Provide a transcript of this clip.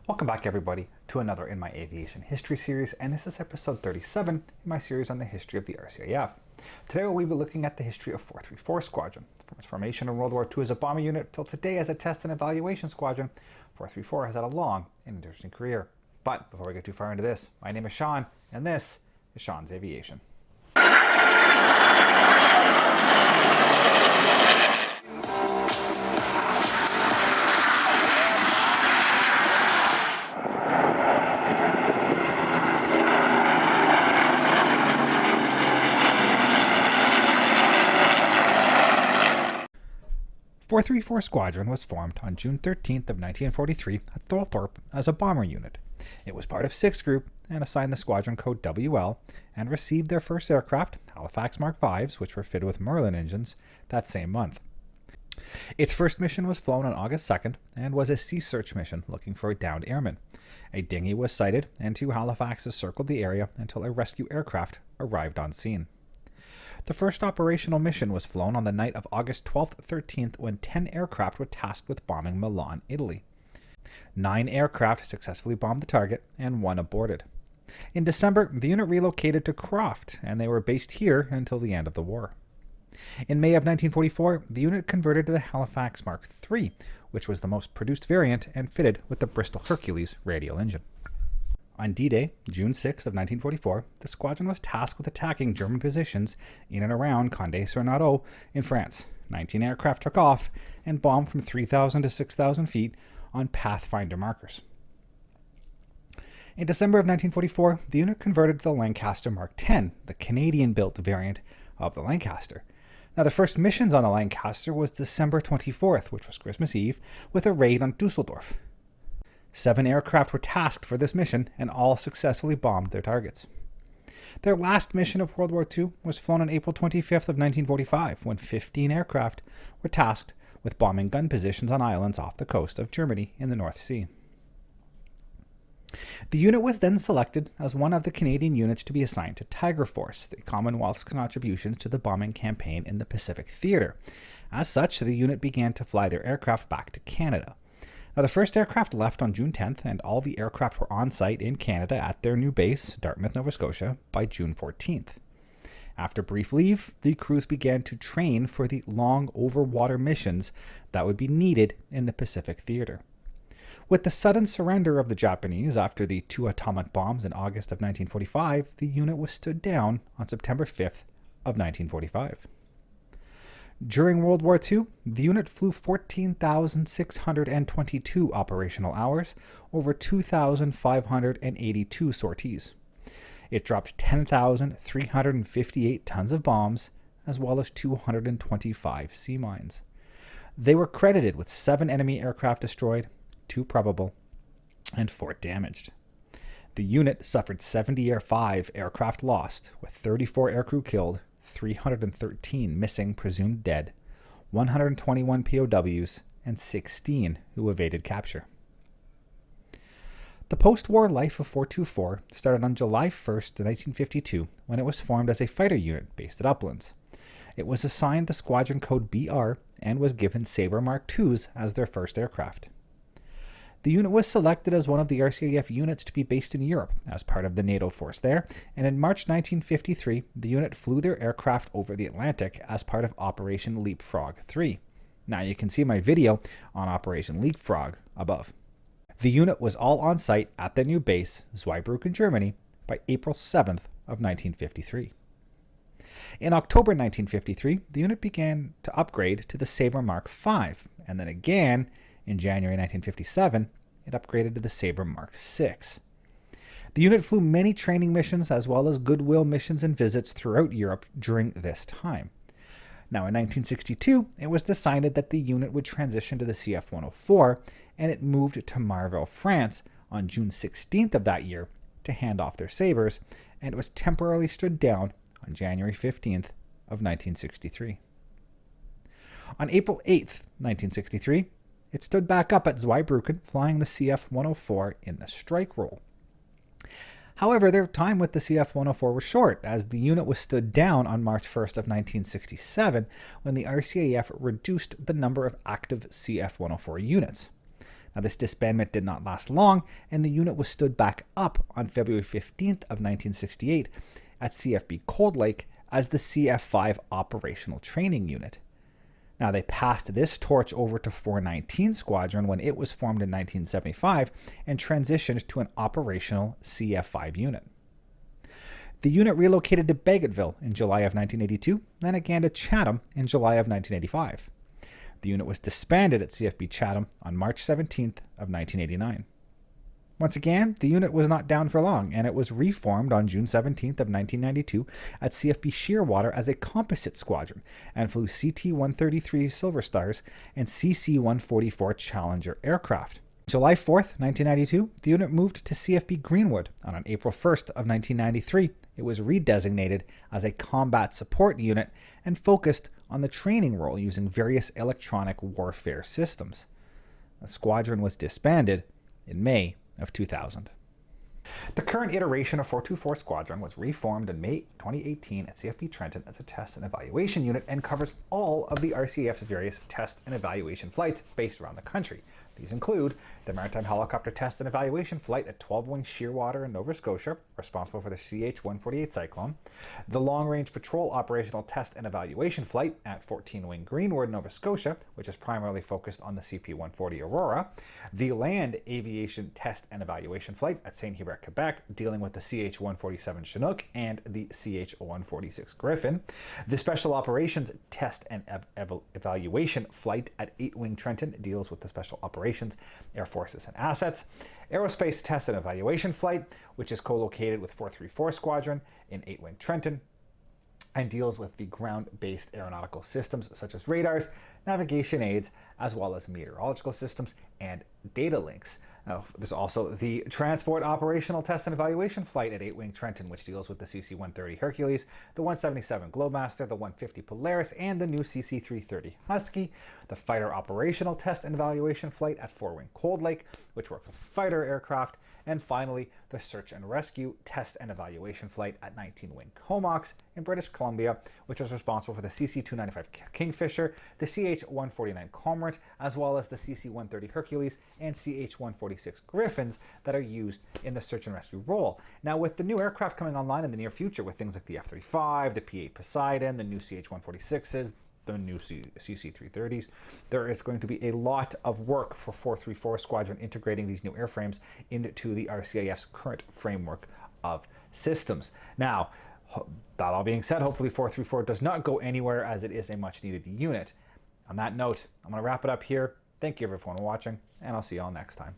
Welcome back, everybody, to another in my aviation history series, and this is episode 37 in my series on the history of the RCAF. Today we'll be looking at the history of 434 Squadron, from its formation in World War II as a bomber unit till today as a test and evaluation squadron. 434 has had a long and interesting career. But before we get too far into this, my name is Sean, and this is Sean's Aviation. 434 Squadron was formed on June 13th of 1943 at Thorpe as a bomber unit. It was part of 6th Group and assigned the squadron code WL and received their first aircraft, Halifax Mark V's, which were fitted with Merlin engines, that same month. Its first mission was flown on August 2nd and was a sea search mission looking for a downed airman. A dinghy was sighted and 2 Halifaxes circled the area until a rescue aircraft arrived on scene. The first operational mission was flown on the night of August 12th-13th when 10 aircraft were tasked with bombing Milan, Italy. 9 aircraft successfully bombed the target and 1 aborted. In December, the unit relocated to Croft, and they were based here until the end of the war. In May of 1944, the unit converted to the Halifax Mark III, which was the most produced variant and fitted with the Bristol Hercules radial engine. On D-Day, June 6 of 1944, the squadron was tasked with attacking German positions in and around Condé-sur-Nardoux in France. 19 aircraft took off and bombed from 3,000 to 6,000 feet on Pathfinder markers. In December of 1944, the unit converted to the Lancaster Mark X, the Canadian-built variant of the Lancaster. Now, the first missions on the Lancaster was December 24th, which was Christmas Eve, with a raid on Dusseldorf. 7 aircraft were tasked for this mission and all successfully bombed their targets. Their last mission of World War II was flown on April 25th of 1945 when 15 aircraft were tasked with bombing gun positions on islands off the coast of Germany in the North Sea. The unit was then selected as one of the Canadian units to be assigned to Tiger Force, the Commonwealth's contributions to the bombing campaign in the Pacific Theater. As such, the unit began to fly their aircraft back to Canada. Now, the first aircraft left on June 10th, and all the aircraft were on site in Canada at their new base, Dartmouth, Nova Scotia, by June 14th. After brief leave, the crews began to train for the long over-water missions that would be needed in the Pacific Theater. With the sudden surrender of the Japanese after the 2 atomic bombs in August of 1945, the unit was stood down on September 5th of 1945. During World War II, the unit flew 14,622 operational hours over 2,582 sorties. It dropped 10,358 tons of bombs, as well as 225 sea mines. They were credited with 7 enemy aircraft destroyed, 2 probable, and 4 damaged. The unit suffered 75 aircraft lost, with 34 aircrew killed, 313 missing presumed dead, 121 POWs, and 16 who evaded capture. The post-war life of 424 started on July 1st, 1952, when it was formed as a fighter unit based at Uplands. It was assigned the squadron code BR and was given Sabre Mark IIs as their first aircraft. The unit was selected as one of the RCAF units to be based in Europe as part of the NATO force there, and in March 1953, the unit flew their aircraft over the Atlantic as part of Operation Leapfrog 3. Now you can see my video on Operation Leapfrog above. The unit was all on site at their new base, Zweibrücken, Germany, by April 7th of 1953. In October 1953, the unit began to upgrade to the Sabre Mark V, and then again, in January 1957, it upgraded to the Sabre Mark VI. The unit flew many training missions as well as goodwill missions and visits throughout Europe during this time. Now, in 1962, it was decided that the unit would transition to the CF-104, and it moved to Marville, France on June 16th of that year to hand off their Sabres, and it was temporarily stood down on January 15th of 1963. On April 8th, 1963, it stood back up at Zweibrücken, flying the CF-104 in the strike role. However, their time with the CF-104 was short, as the unit was stood down on March 1st of 1967, when the RCAF reduced the number of active CF-104 units. Now, this disbandment did not last long, and the unit was stood back up on February 15th of 1968 at CFB Cold Lake as the CF5 Operational Training Unit. Now, they passed this torch over to 419 Squadron when it was formed in 1975 and transitioned to an operational CF5 unit. The unit relocated to Bagotville in July of 1982, then again to Chatham in July of 1985. The unit was disbanded at CFB Chatham on March 17th of 1989. Once again, the unit was not down for long, and it was reformed on June 17th of 1992 at CFB Shearwater as a composite squadron and flew CT-133 Silver Stars and CC-144 Challenger aircraft. July 4th, 1992, the unit moved to CFB Greenwood, and on April 1st of 1993, it was redesignated as a combat support unit and focused on the training role using various electronic warfare systems. The squadron was disbanded in May of 2000. The current iteration of 424 Squadron was reformed in May 2018 at CFB Trenton as a test and evaluation unit and covers all of the RCAF's various test and evaluation flights based around the country. These include the Maritime Helicopter Test and Evaluation Flight at 12 Wing Shearwater in Nova Scotia, responsible for the CH-148 Cyclone, the Long Range Patrol Operational Test and Evaluation Flight at 14 Wing Greenwood, Nova Scotia, which is primarily focused on the CP-140 Aurora, the Land Aviation Test and Evaluation Flight at St. Hubert, Quebec, dealing with the CH-147 Chinook and the CH-146 Griffin, the Special Operations Test and Evaluation Flight at 8 Wing Trenton, deals with the Special Operations, Air Forces and Assets, Aerospace Test and Evaluation Flight, which is co-located with 434 Squadron in 8 Wing Trenton, and deals with the ground-based aeronautical systems such as radars, navigation aids, as well as meteorological systems and data links. Now, there's also the Transport Operational Test and Evaluation Flight at 8 Wing Trenton, which deals with the CC-130 Hercules, the 177 Globemaster, the 150 Polaris, and the new CC-330 Husky, the Fighter Operational Test and Evaluation Flight at 4 Wing Cold Lake, which works with fighter aircraft, and finally, the Search and Rescue Test and Evaluation Flight at 19 Wing Comox in British Columbia, which is responsible for the CC-295 Kingfisher, the CH-149 Cormorant, as well as the CC-130 Hercules and CH-146 Griffins that are used in the search and rescue role. Now, with the new aircraft coming online in the near future with things like the F-35, the P-8 Poseidon, the new CH-146s, the new CC-330s, there is going to be a lot of work for 434 Squadron integrating these new airframes into the RCAF's current framework of systems. Now, that all being said, hopefully 434 does not go anywhere as it is a much needed unit. On that note, I'm going to wrap it up here. Thank you everyone for watching, and I'll see you all next time.